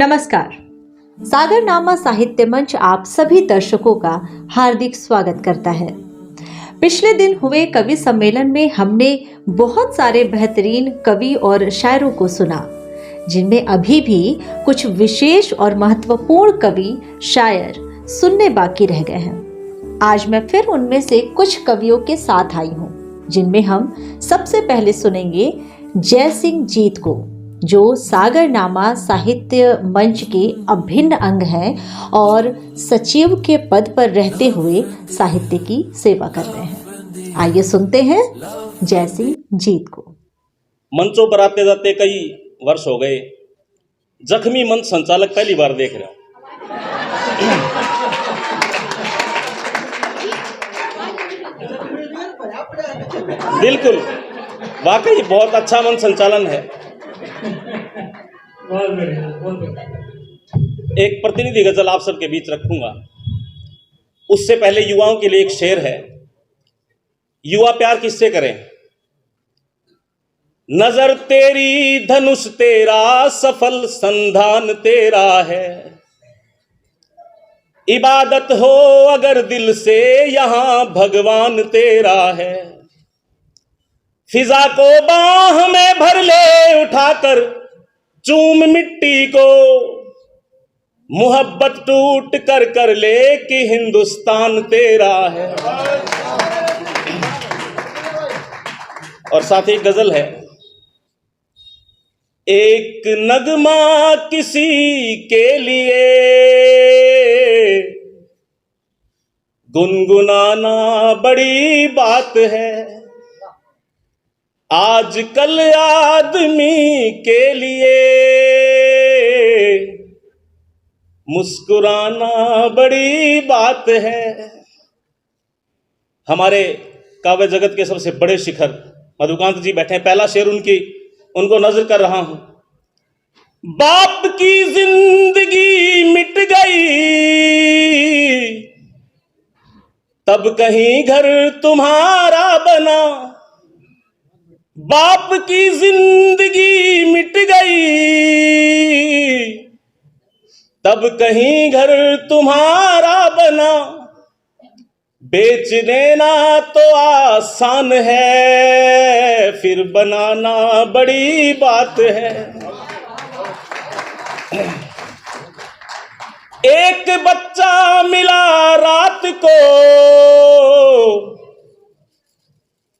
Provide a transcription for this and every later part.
नमस्कार। सागरनामा साहित्य मंच आप सभी दर्शकों का हार्दिक स्वागत करता है। पिछले दिन हुए कवि सम्मेलन में हमने बहुत सारे बेहतरीन कवि और शायरों को सुना, जिनमें अभी भी कुछ विशेष और महत्वपूर्ण कवि शायर सुनने बाकी रह गए हैं। आज मैं फिर उनमें से कुछ कवियों के साथ आई हूँ, जिनमें हम सबसे पहले सुनेंगे जय सिंह जीत को, जो सागरनामा साहित्य मंच के अभिन्न अंग हैं और सचिव के पद पर रहते हुए साहित्य की सेवा कर रहे हैं। आइए सुनते हैं जय सिंह जीत को। मंचों पर आते जाते कई वर्ष हो गए, जख्मी मंच संचालक पहली बार देख रहा हूं। बिल्कुल, वाकई बहुत अच्छा मंच संचालन है। एक प्रतिनिधि गजल आप सबके बीच रखूंगा। उससे पहले युवाओं के लिए एक शेर है। युवा प्यार किससे करें? नजर तेरी धनुष तेरा, सफल संधान तेरा है। इबादत हो अगर दिल से, यहां भगवान तेरा है। फिजा को बाह में भर ले उठाकर, चूम मिट्टी को, मोहब्बत टूट कर कर ले कि हिंदुस्तान तेरा है। और साथ ही गजल है। एक नगमा किसी के लिए गुनगुनाना बड़ी बात है। आजकल आदमी के लिए मुस्कुराना बड़ी बात है। हमारे काव्य जगत के सबसे बड़े शिखर मधुकांत जी बैठे हैं। पहला शेर उनको नजर कर रहा हूं। बाप की जिंदगी मिट गई, तब कहीं घर तुम्हारा बना। बाप की जिंदगी मिट गई, तब कहीं घर तुम्हारा बना। बेच देना तो आसान है, फिर बनाना बड़ी बात है। एक बच्चा मिला रात को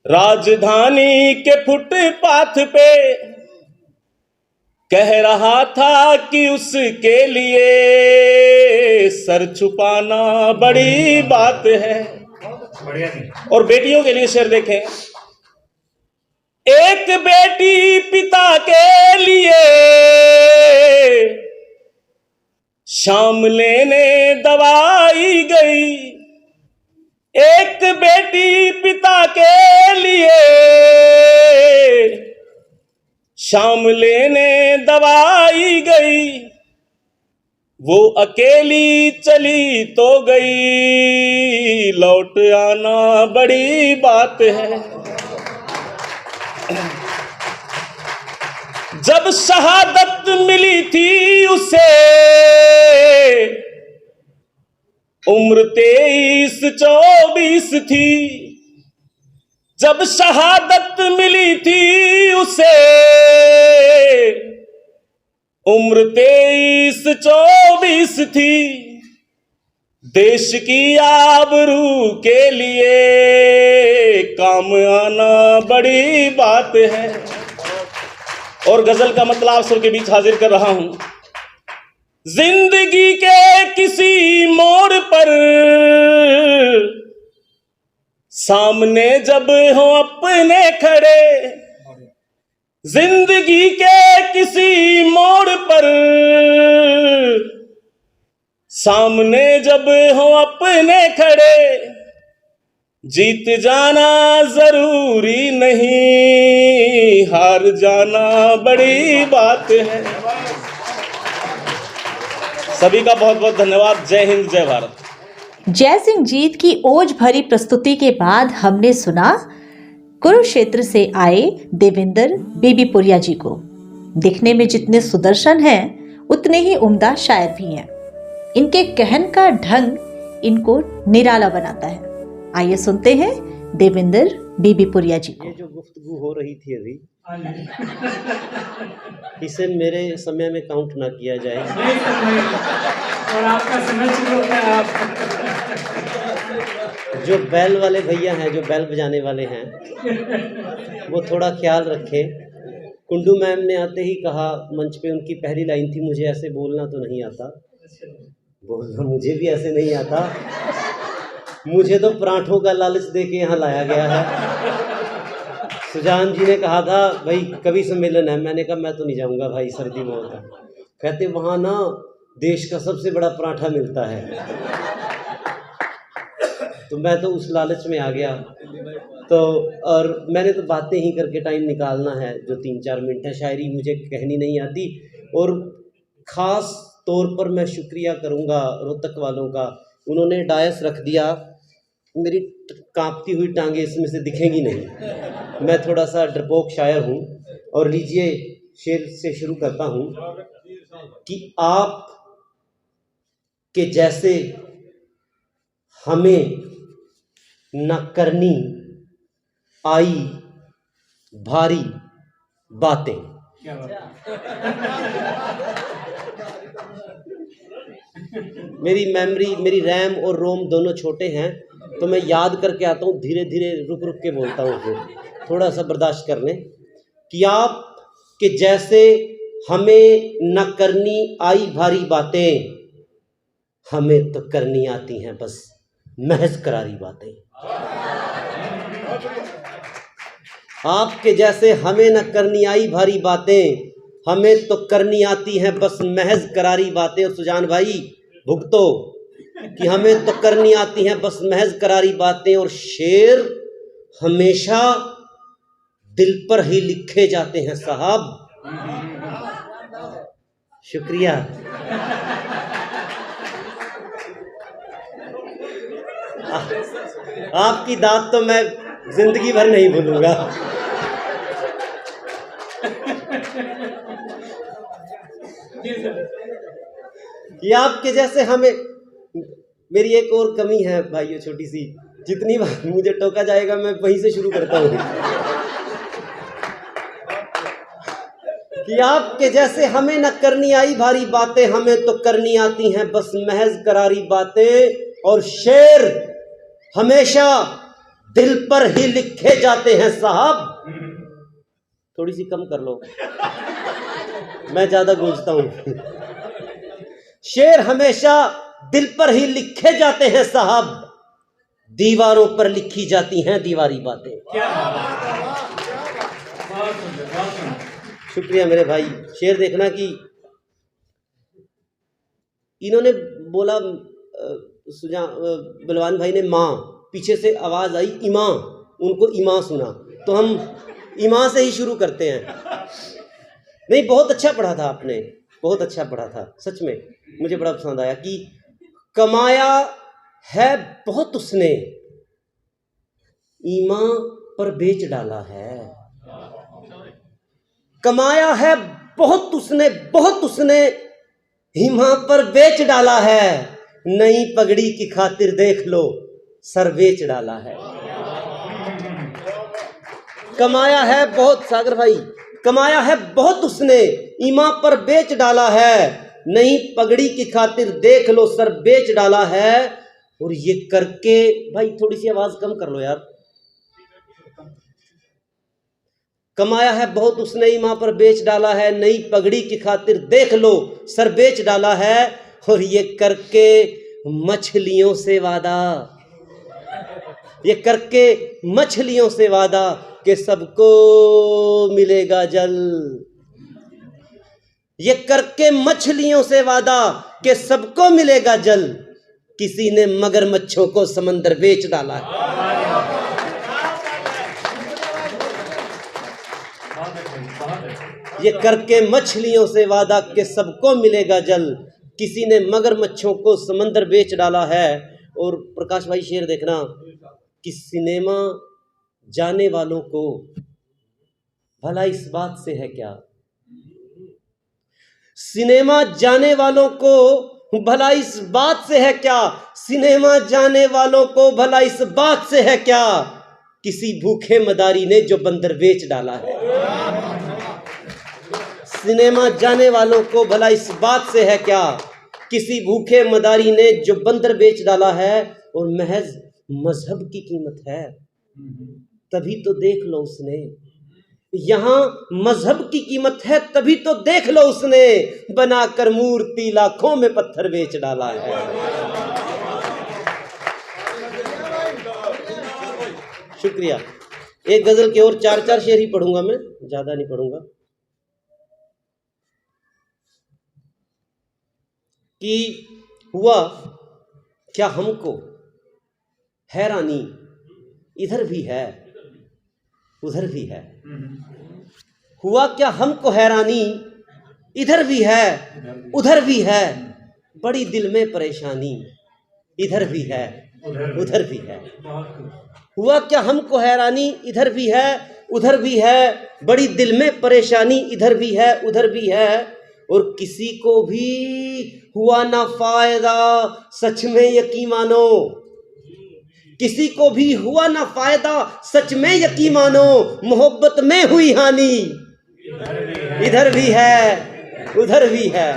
राजधानी के फुटपाथ पे, कह रहा था कि उसके लिए सर छुपाना बड़ी बात है। और बेटियों के लिए शेर देखें। एक बेटी पिता के लिए शाम लेने दवाई गई। एक बेटी पिता के लिए शाम लेने दवाई गई। वो अकेली चली तो गई, लौट आना बड़ी बात है। जब शहादत मिली थी उसे, उम्र 23-24 थी। जब शहादत मिली थी उसे, उम्र 23-24 थी। देश की आबरू के लिए काम आना बड़ी बात है। और गजल का मतलब आप सबके बीच हाजिर कर रहा हूं। जिंदगी के किसी मोड़ पर सामने जब हो अपने खड़े, जिंदगी के किसी मोड़ पर सामने जब हो अपने खड़े, जीत जाना जरूरी नहीं, हार जाना बड़ी बात है। सभी का बहुत बहुत धन्यवाद। जय हिंद, जय भारत। जय सिंह जीत की ओज भरी प्रस्तुति के बाद हमने सुना कुरुक्षेत्र से आए देवेंद्र बीबीपुरिया जी को। दिखने में जितने सुदर्शन हैं, उतने ही उम्दा शायर भी हैं। इनके कहन का ढंग इनको निराला बनाता है। आइए सुनते हैं देवेंद्र बीबीपुरिया जी को। ये जो गुफ्तगू हो रही थी अभी, इसे मेरे समय में काउंट ना किया जाए। नहीं सर, नहीं। और आपका समय शुरू होता है। आप जो बैल वाले भैया हैं, जो बैल बजाने वाले हैं, वो थोड़ा ख्याल रखें। कुंडू मैम ने आते ही कहा, मंच पे उनकी पहली लाइन थी, मुझे ऐसे बोलना तो नहीं आता। बोलना मुझे भी ऐसे नहीं आता, मुझे तो पराठों का लालच दे के यहाँ लाया गया है। सुजान जी ने कहा था भाई कवि सम्मेलन है, मैंने कहा मैं तो नहीं जाऊँगा भाई, सर्दी बहुत है। कहते वहाँ ना देश का सबसे बड़ा पराठा मिलता है। तो मैं तो उस लालच में आ गया। तो और मैंने तो बातें ही करके टाइम निकालना है, जो 3-4 मिनट है। शायरी मुझे कहनी नहीं आती। और ख़ास तौर पर मैं शुक्रिया करूँगा रोहतक वालों का, उन्होंने डायस रख दिया। मेरी कांपती हुई टांगें इसमें से दिखेंगी नहीं, मैं थोड़ा सा डरपोक शायर हूँ। और लीजिए शेर से शुरू करता हूँ कि आप के जैसे हमें न करनी आई भारी बातें। क्या बात मेरी मेमोरी, मेरी रैम और रोम दोनों छोटे हैं, तो मैं याद करके आता हूँ, धीरे धीरे रुक रुक के बोलता हूँ। फिर थोड़ा सा बर्दाश्त कर लें कि आप के जैसे हमें न करनी आई भारी बातें, हमें तो करनी आती हैं बस महज करारी बातें। आपके जैसे हमें न करनी आई भारी बातें, हमें तो करनी आती हैं बस महज करारी बातें। और सुजान भाई भुगतो कि हमें तो करनी आती हैं बस महज करारी बातें। और शेर हमेशा दिल पर ही लिखे जाते हैं साहब। शुक्रिया। आपकी दाद तो मैं जिंदगी भर नहीं भूलूंगा। जी सर। कि आपके जैसे हमें, मेरी एक और कमी है भाइयों छोटी सी, जितनी बार मुझे टोका जाएगा मैं वहीं से शुरू करता हूँ कि आपके जैसे हमें न करनी आई भारी बातें, हमें तो करनी आती हैं बस महज करारी बातें। और शेर हमेशा दिल पर ही लिखे जाते हैं साहब। थोड़ी सी कम कर लो, मैं ज्यादा गूंजता हूं। शेर हमेशा दिल पर ही लिखे जाते हैं साहब, दीवारों पर लिखी जाती हैं दीवारी बातें। क्या बात। बहुत सुंदर, बहुत सुंदर। शुक्रिया मेरे भाई। शेर देखना कि इन्होंने बोला, बलवान भाई ने माँ, पीछे से आवाज़ आई इमां, उनको इमां सुना, तो हम इमां से ही शुरू करते हैं। नहीं, बहुत अच्छा पढ़ा था आपने, बहुत अच्छा पढ़ा था, सच में मुझे बड़ा पसंद आया कि कमाया है बहुत उसने, ईमां पर बेच डाला है। कमाया है बहुत उसने, बहुत उसने, ईमां पर बेच डाला है। नई पगड़ी की खातिर देख लो सर बेच डाला है। कमाया है बहुत, सागर भाई, कमाया है बहुत उसने, ईमां पर बेच डाला है। नई पगड़ी की खातिर देख लो सर बेच डाला है। और ये करके, भाई थोड़ी सी आवाज कम कर लो यार। कमाया है बहुत उसने, ईमां पर बेच डाला है। नई पगड़ी की खातिर देख लो सर बेच डाला है। और ये करके मछलियों से वादा, ये करके मछलियों से वादा कि सबको मिलेगा जल। ये करके मछलियों से वादा कि सबको मिलेगा जल, किसी ने मगरमच्छों को समंदर बेच डाला है। ये करके मछलियों से वादा कि सबको मिलेगा जल, किसी ने मगरमच्छों को समंदर बेच डाला है। और प्रकाश भाई शेर देखना कि सिनेमा जाने वालों को भला इस बात से है क्या, सिनेमा जाने वालों को भला इस बात से है क्या, सिनेमा जाने वालों को भला इस बात से है क्या, किसी भूखे मदारी ने जो बंदर बेच डाला है। सिनेमा जाने वालों को भला इस बात से है क्या, किसी भूखे मदारी ने जो बंदर बेच डाला है। और महज मजहब की कीमत है, तभी तो देख लो उसने, यहाँ मजहब की कीमत है तभी तो देख लो उसने, बनाकर मूर्ति लाखों में पत्थर बेच डाला है। शुक्रिया। एक गजल के और 4 शेर ही पढ़ूंगा मैं, ज्यादा नहीं पढ़ूंगा। कि हुआ क्या हमको हैरानी, इधर भी है उधर भी है। हुआ क्या हमको हैरानी, इधर भी है उधर भी है, बड़ी दिल में परेशानी, इधर भी है उधर भी है। हुआ क्या हमको हैरानी, इधर भी है उधर भी है, बड़ी दिल में परेशानी, इधर भी है उधर भी है। और किसी को भी हुआ ना फायदा, सच में यकीन मानो, किसी को भी हुआ ना फायदा, सच में यकीन मानो, मोहब्बत में हुई हानि, इधर भी है उधर भी है।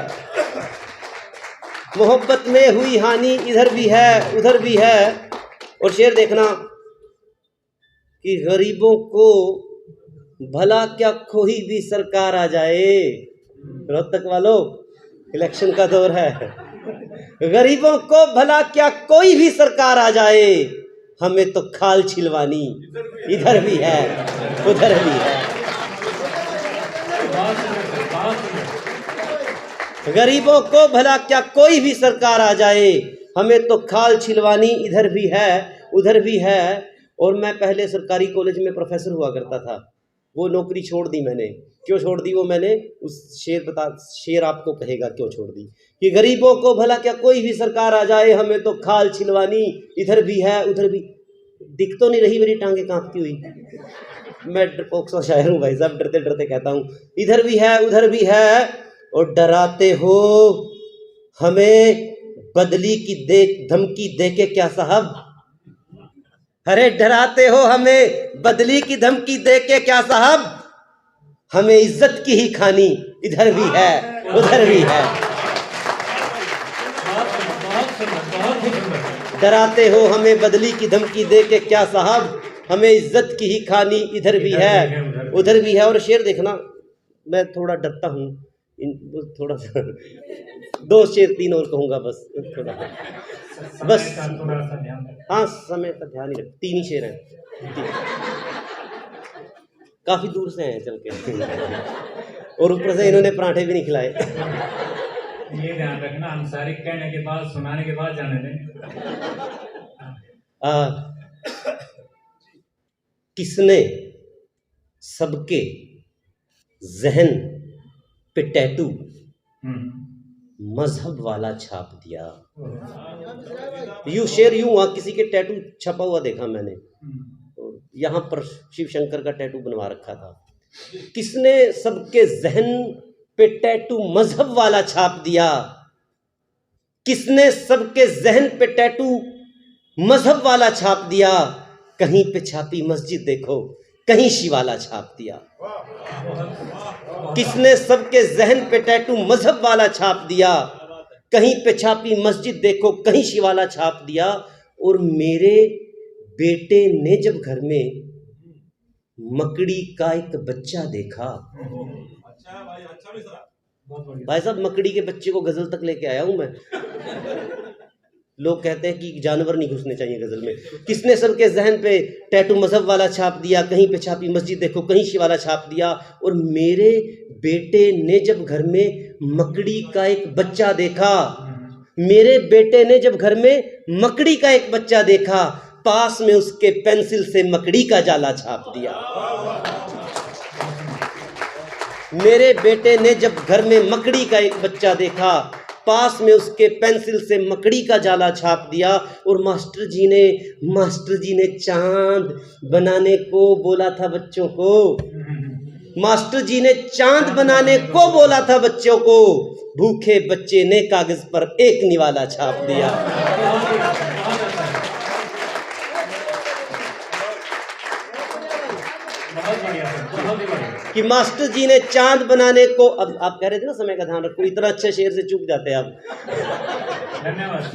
मोहब्बत में हुई हानि, इधर भी है उधर भी है। और शेर देखना कि गरीबों को भला क्या कोई भी सरकार आ जाए। रोहतक वालों, इलेक्शन का दौर है। गरीबों को भला क्या कोई भी सरकार आ जाए, हमें तो खाल छिलवानी, इधर भी है उधर भी है। गरीबों को भला क्या कोई भी सरकार आ जाए, हमें तो खाल छिलवानी, इधर भी है उधर भी है। और मैं पहले सरकारी कॉलेज में प्रोफेसर हुआ करता था, वो नौकरी छोड़ दी मैंने। क्यों छोड़ दी वो मैंने, उस शेर आपको कहेगा क्यों छोड़ दी। कि गरीबों को भला क्या कोई भी सरकार आ जाए, हमें तो खाल छिलवानी, इधर भी है उधर भी। दिख तो नहीं रही मेरी टांगे कांपती हुई, मैं डरपोक सा शायर हूँ भाई साहब, डरते डरते कहता हूँ इधर भी है उधर भी है। और डराते हो हमें बदली की धमकी दे के क्या साहब, अरे डराते हो हमें बदली की धमकी दे के क्या साहब, हमें इज्जत की ही खानी, इधर भी है उधर भी है। डराते हो हमें बदली की धमकी दे के क्या साहब, हमें इज्जत की ही खानी, इधर भी है उधर भी है। और शेर देखना, मैं थोड़ा डरता हूँ, थोड़ा सा 2 शेर 3 और कहूँगा बस, थोड़ा बस हाँ समय का ध्यान ही रख। 3 ही शेर हैं, काफी दूर से हैं चल के, और ऊपर से इन्होंने पराठे भी नहीं खिलाए। ये ध्यान रखना, अंसारी कहने के बाद सुनाने के बाद जाने दें। किसने सबके जहन पे टैटू मजहब वाला छाप दिया। शेर यूं हुआ, किसी के टैटू छपा हुआ देखा मैंने, यहाँ पर शिव शंकर का टैटू बनवा रखा था। किसने सबके जहन पे टैटू मजहब वाला छाप दिया, किसने सबके जहन पे टैटू मजहब वाला छाप दिया, कहीं पे छापी मस्जिद देखो कहीं शिवाला छाप दिया। किसने सबके जहन पे टैटू मजहब वाला छाप दिया, कहीं पे छापी मस्जिद देखो कहीं शिवाला छाप दिया। और मेरे बेटे ने जब घर में मकड़ी का एक बच्चा देखा, भाई साहब मकड़ी के बच्चे को गजल तक लेके आया हूं मैं। लोग कहते हैं कि जानवर नहीं घुसने चाहिए गजल में। किसने सबके जहन पे टैटू मजहब वाला छाप दिया, कहीं पे छापी मस्जिद देखो कहीं शिवाला छाप दिया। और मेरे बेटे ने जब घर में मकड़ी का एक बच्चा देखा, मेरे बेटे ने जब घर में मकड़ी का एक बच्चा देखा, पास में उसके पेंसिल से मकड़ी का जाला छाप दिया। मेरे बेटे ने जब घर में मकड़ी का एक बच्चा देखा, पास में उसके पेंसिल से मकड़ी का जाला छाप दिया। और मास्टर जी ने चांद बनाने को बोला था बच्चों को, मास्टर जी ने चांद बनाने को बोला था बच्चों को, भूखे बच्चे ने कागज पर एक निवाला छाप दिया। कि मास्टर जी ने चांद बनाने को, अब आप कह रहे थे ना समय का ध्यान रखो, इतना अच्छे शेर से चूक जाते हैं आप।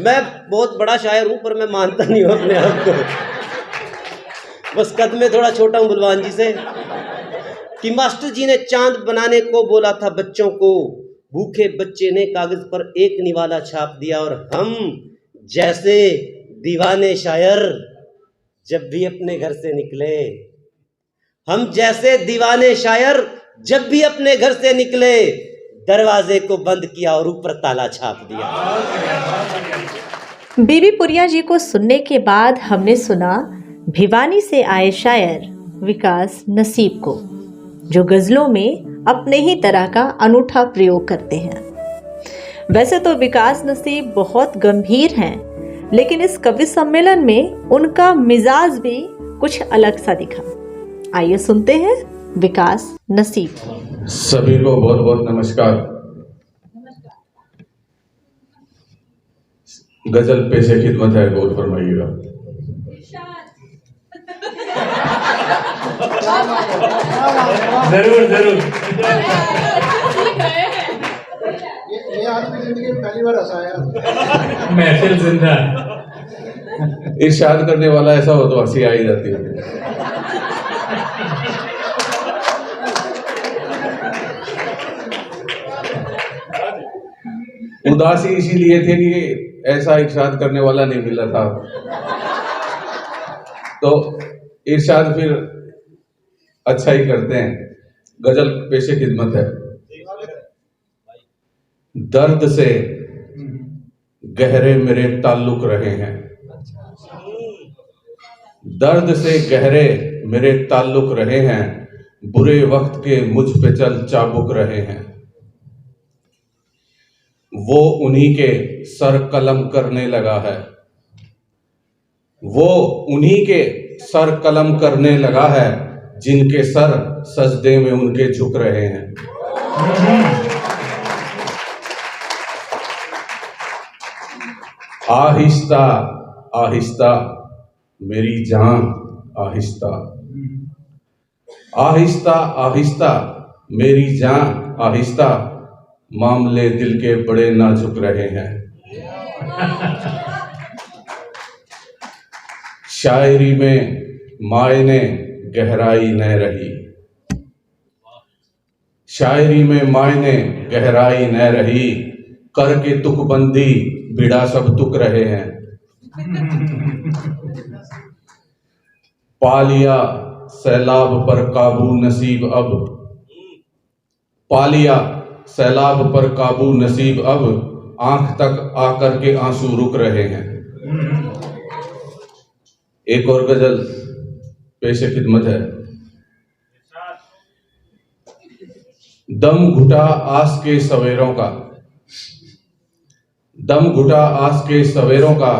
मैं बहुत बड़ा शायर हूं पर मैं मानता नहीं हूं अपने आप को, बस कद में थोड़ा छोटा हूं बलवान जी से। कि मास्टर जी ने चांद बनाने को बोला था बच्चों को, भूखे बच्चे ने कागज पर एक निवाला छाप दिया। और हम जैसे दीवाने शायर जब भी अपने घर से निकले, हम जैसे दीवाने शायर जब भी अपने घर से निकले, दरवाजे को बंद किया और ऊपर ताला छाप दिया। बीबी पुरिया जी को सुनने के बाद हमने सुना भिवानी से आए शायर विकास नसीब को, जो गजलों में अपने ही तरह का अनूठा प्रयोग करते हैं। वैसे तो विकास नसीब बहुत गंभीर हैं, लेकिन इस कवि सम्मेलन में उनका मिजाज भी कुछ अलग सा दिखा। आइए सुनते हैं विकास नसीब। सभी को बहुत बहुत नमस्कार। गजल पेशे खिदमत है, गौर फरमाइएगा। जरूर जरूर। ये आदमी जिंदगी में पहली बार हंसाया। महफिल जिंदा। इरशाद करने वाला ऐसा हो तो हंसी आ ही जाती है। उदासी इसीलिए थे कि ऐसा इरशाद करने वाला नहीं मिला था, तो इरशाद फिर अच्छा ही करते हैं। गजल पेशे खिदमत है। दर्द से गहरे मेरे ताल्लुक रहे हैं, दर्द से गहरे मेरे ताल्लुक रहे हैं, बुरे वक्त के मुझ पे चल चाबुक रहे हैं। वो उन्हीं के सर कलम करने लगा है, वो उन्हीं के सर कलम करने लगा है, जिनके सर सजदे में उनके झुक रहे हैं। आहिस्ता आहिस्ता मेरी जान आहिस्ता, आहिस्ता आहिस्ता मेरी जान आहिस्ता, मामले दिल के बड़े नाजुक रहे हैं। शायरी में मायने गहराई न रही, शायरी में मायने गहराई न रही, करके तुकबंदी बिड़ा सब तुक रहे हैं। पा लिया सैलाब पर काबू नसीब अब, पा लिया सैलाब पर काबू नसीब अब, आंख तक आकर के आंसू रुक रहे हैं। एक और गजल पेशे खिदमत है। दम घुटा आस के सवेरों का, दम घुटा आस के सवेरों का,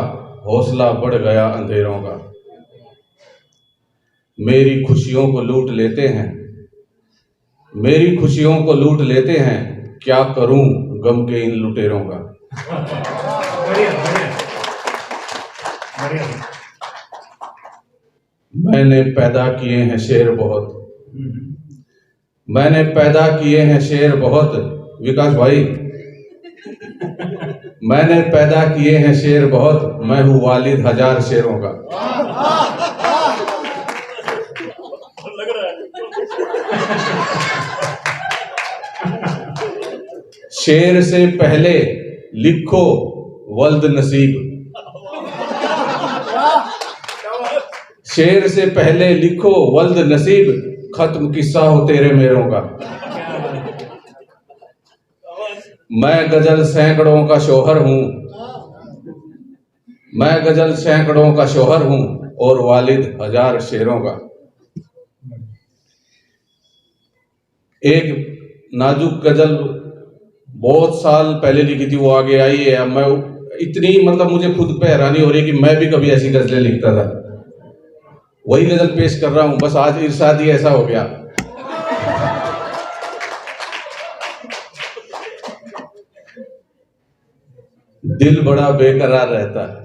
हौसला बढ़ गया अंधेरों का। मेरी खुशियों को लूट लेते हैं, मेरी खुशियों को लूट लेते हैं, क्या करूं गम के इन लुटेरों का। मैंने पैदा किए हैं शेर बहुत, मैंने पैदा किए हैं शेर बहुत, विकास भाई मैंने पैदा किए हैं शेर बहुत, मैं हूं वालिद हजार शेरों का। शेर से पहले लिखो वल्द नसीब, शेर से पहले लिखो वल्द नसीब, खत्म किस्सा हो तेरे मेरों का। मैं गजल सैकड़ों का शोहर हूं, मैं गजल सैकड़ों का शोहर हूं, और वालिद हजार शेरों का। एक नाजुक गजल बहुत साल पहले लिखी थी, वो आगे आई है। मैं इतनी मतलब मुझे खुद पे हैरानी हो रही है कि मैं भी कभी ऐसी गजलें लिखता था। वही गजल पेश कर रहा हूं, बस आज इरशाद ही ऐसा हो गया। दिल बड़ा बेकरार रहता है,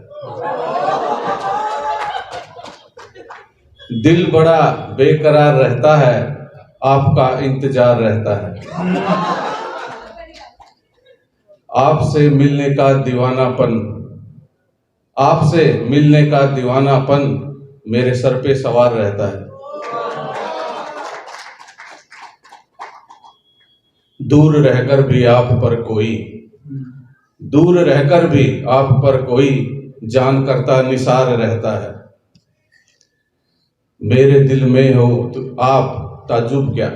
दिल बड़ा बेकरार रहता है, आपका इंतजार रहता है। आपसे मिलने का दीवानापन, आपसे मिलने का दीवानापन मेरे सर पे सवार रहता है। दूर रहकर भी आप पर कोई, दूर रहकर भी आप पर कोई जान करता निसार रहता है। मेरे दिल में हो तो आप ताज्जुब क्या,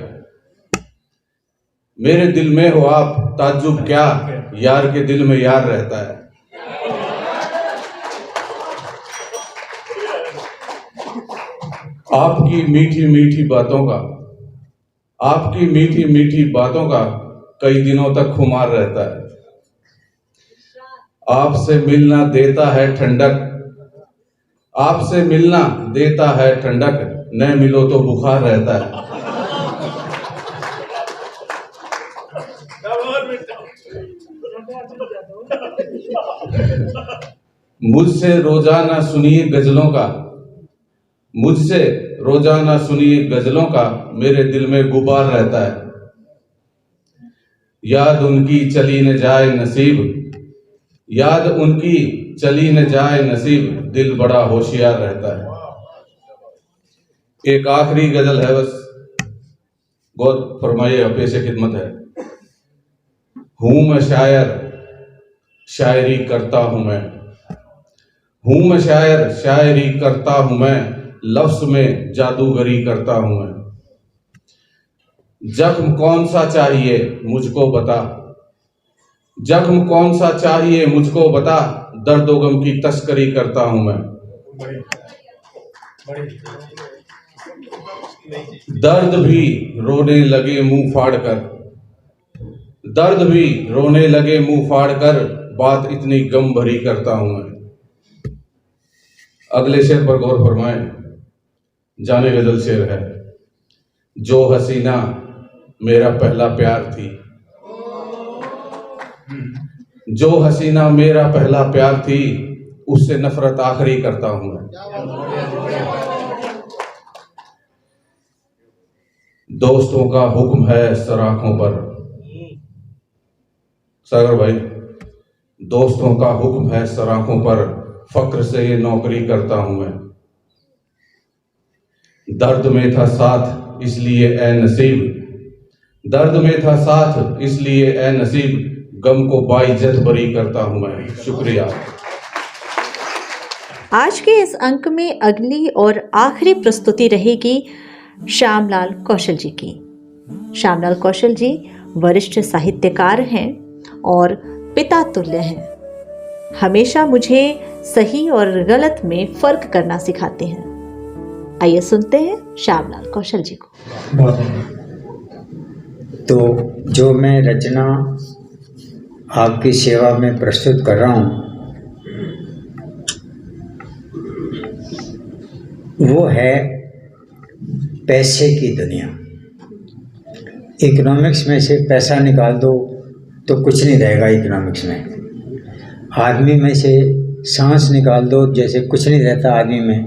मेरे दिल में हो आप ताज्जुब क्या, यार के दिल में यार रहता है। आपकी मीठी मीठी बातों का, आपकी मीठी मीठी बातों का कई दिनों तक खुमार रहता है। आपसे मिलना देता है ठंडक, आपसे मिलना देता है ठंडक, न मिलो तो बुखार रहता है। मुझसे रोजाना सुनिए गजलों का, मुझसे रोजाना सुनिए गजलों का, मेरे दिल में गुबार रहता है। याद उनकी चली न जाए नसीब, याद उनकी चली न जाए नसीब, दिल बड़ा होशियार रहता है। एक आखिरी गजल है, बस गौर फरमाइए, पेश खिदमत है। हूं मैं शायर, शायरी करता हूं मैं, हूं मैं शायर, शायरी करता हूं मैं, लफ्ज में जादूगरी करता हूं मैं। जख्म कौन सा चाहिए मुझको बता, जख्म कौन सा चाहिए मुझको बता, दर्द व गम की तस्करी करता हूं मैं। दर्द भी रोने लगे मुंह फाड़ कर, दर्द भी रोने लगे मुंह फाड़ कर, बात इतनी गम भरी करता हूं मैं। अगले शेर पर गौर फरमाएं। जाने गजल शेर है। जो हसीना मेरा पहला प्यार थी, जो हसीना मेरा पहला प्यार थी, उससे नफरत आखिरी करता हूं मैं। दोस्तों का हुक्म है सराखों पर, सागर भाई, दोस्तों का हुक्म है सराखों पर, फक्र से ये नौकरी करता हूं मैं। दर्द में था साथ इसलिए ए नसीब, दर्द में था साथ इसलिए ए नसीब, गम को बाइज्जत बरी करता हूं मैं। शुक्रिया। आज के इस अंक में अगली और आखिरी प्रस्तुति रहेगी श्यामलाल कौशल जी की। श्यामलाल कौशल जी वरिष्ठ साहित्यकार हैं और पिता तुल्य हैं। हमेशा मुझे सही और गलत में फर्क करना सिखाते हैं। आइए सुनते हैं श्यामलाल कौशल जी को। तो जो मैं रचना आपकी सेवा में प्रस्तुत कर रहा हूँ वो है पैसे की दुनिया। इकोनॉमिक्स में से पैसा निकाल दो तो कुछ नहीं रहेगा इकोनॉमिक्स में। आदमी में से सांस निकाल दो जैसे कुछ नहीं रहता आदमी में,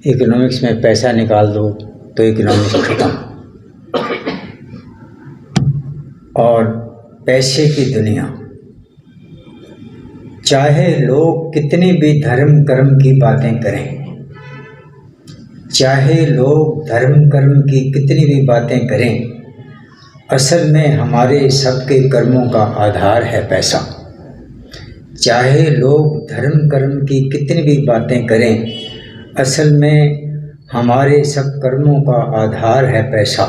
इकोनॉमिक्स में पैसा निकाल दो तो इकोनॉमिक्स खत्म। और पैसे की दुनिया, चाहे लोग कितनी भी धर्म कर्म की बातें करें, चाहे लोग धर्म कर्म की कितनी भी बातें करें, असल में हमारे सबके कर्मों का आधार है पैसा। चाहे लोग धर्म कर्म की कितनी भी बातें करें, असल में हमारे सब कर्मों का आधार है पैसा।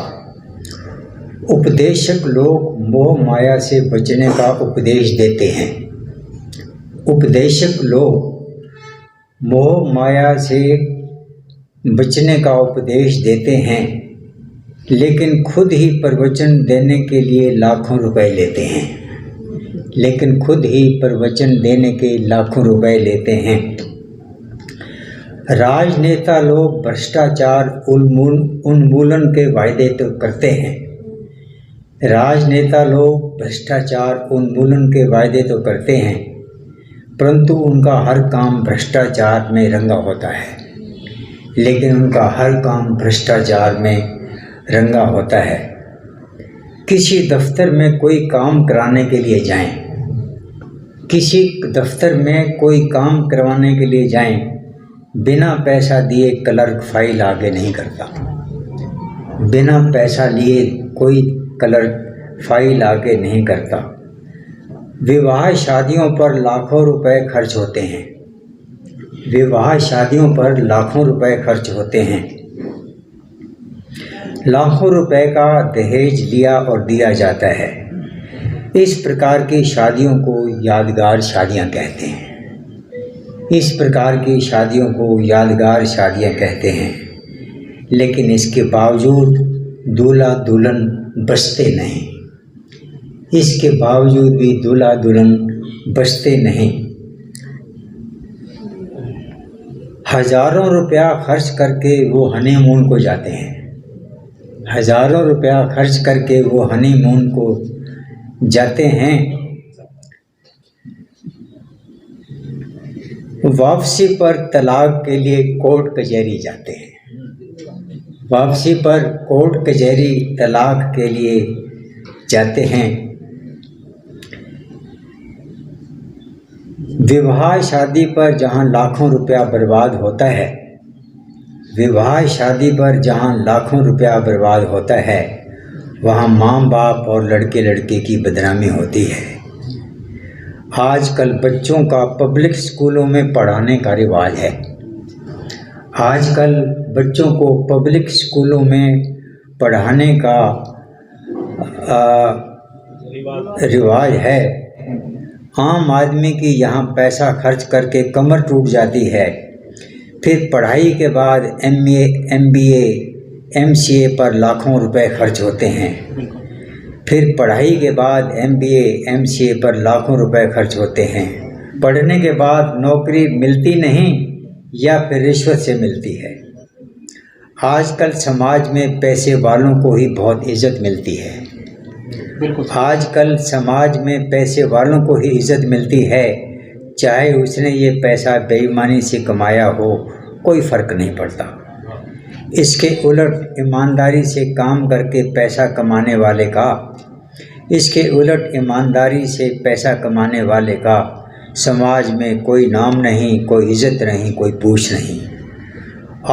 उपदेशक लोग मोह माया से बचने का उपदेश देते हैं। उपदेशक लोग मोह माया से बचने का उपदेश देते हैं, लेकिन खुद ही प्रवचन देने के लिए लाखों रुपए लेते हैं, लेकिन खुद ही प्रवचन देने के लाखों रुपए लेते हैं। राजनेता लोग भ्रष्टाचार उन्मूलन के वायदे तो करते हैं, राजनेता लोग भ्रष्टाचार उन्मूलन के वायदे तो करते हैं, परंतु उनका हर काम भ्रष्टाचार में रंगा होता है। लेकिन उनका हर काम भ्रष्टाचार में रंगा होता है। किसी दफ्तर में कोई काम कराने के लिए जाएं, किसी दफ्तर में कोई काम करवाने के लिए जाएं, बिना पैसा दिए क्लर्क फाइल आगे नहीं करता। बिना पैसा लिए कोई क्लर्क फाइल आगे नहीं करता। विवाह शादियों पर लाखों रुपए खर्च होते हैं। विवाह शादियों पर लाखों रुपए खर्च होते हैं। लाखों रुपए का दहेज लिया और दिया जाता है। इस प्रकार की शादियों को यादगार शादियां कहते हैं। इस प्रकार की शादियों को यादगार शादियां कहते हैं। लेकिन इसके बावजूद दूल्हा दुल्हन बचते नहीं। इसके बावजूद भी दूल्हा दुल्हन बचते नहीं। हजारों रुपया खर्च करके वो हनीमून को जाते हैं। हजारों रुपया खर्च करके वो हनीमून को जाते हैं। वापसी पर तलाक के लिए कोर्ट कचहरी जाते हैं। वापसी पर कोर्ट कचहरी तलाक के लिए जाते हैं। विवाह शादी पर जहां लाखों रुपया बर्बाद होता है, विवाह शादी पर जहां लाखों रुपया बर्बाद होता है, वहां माँ बाप और लड़के लड़के की बदनामी होती है। आजकल बच्चों का पब्लिक स्कूलों में पढ़ाने का रिवाज है। आजकल बच्चों को पब्लिक स्कूलों में पढ़ाने का रिवाज है। आम आदमी की यहाँ पैसा खर्च करके कमर टूट जाती है। फिर पढ़ाई के बाद MA, MBA, MCA पर लाखों रुपए खर्च होते हैं। फिर पढ़ाई के बाद MBA, MCA पर लाखों रुपए खर्च होते हैं। पढ़ने के बाद नौकरी मिलती नहीं या फिर रिश्वत से मिलती है। आजकल समाज में पैसे वालों को ही बहुत इज्जत मिलती है। आजकल समाज में पैसे वालों को ही इज्जत मिलती है। चाहे उसने ये पैसा बेईमानी से कमाया हो, कोई फ़र्क नहीं पड़ता। इसके उलट ईमानदारी से काम करके पैसा कमाने वाले का, इसके उलट ईमानदारी से पैसा कमाने वाले का समाज में कोई नाम नहीं, कोई इज्जत नहीं, कोई पूछ नहीं।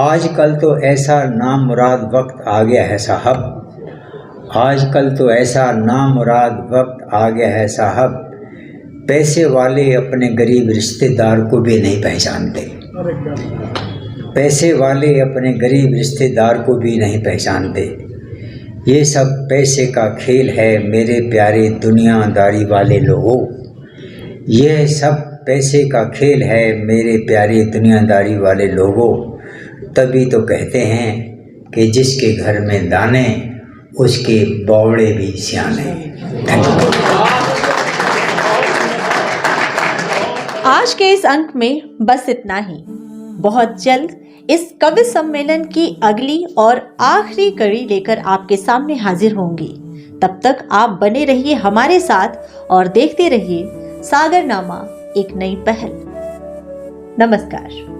आजकल तो ऐसा नामुराद वक्त आ गया है साहब। आजकल तो ऐसा नामुराद वक्त आ गया है साहब। पैसे वाले अपने गरीब रिश्तेदार को भी नहीं पहचानते। पैसे वाले अपने गरीब रिश्तेदार को भी नहीं पहचानते। ये सब पैसे का खेल है मेरे प्यारे दुनियादारी वाले लोगों। यह सब पैसे का खेल है मेरे प्यारे दुनियादारी वाले लोगों। तभी तो कहते हैं कि जिसके घर में दाने उसके बौड़े भी सियाने। आज के इस अंक में बस इतना ही। बहुत जल्द इस कवि सम्मेलन की अगली और आखिरी कड़ी लेकर आपके सामने हाजिर होंगी। तब तक आप बने रहिए हमारे साथ और देखते रहिए सागरनामा, एक नई पहल। नमस्कार।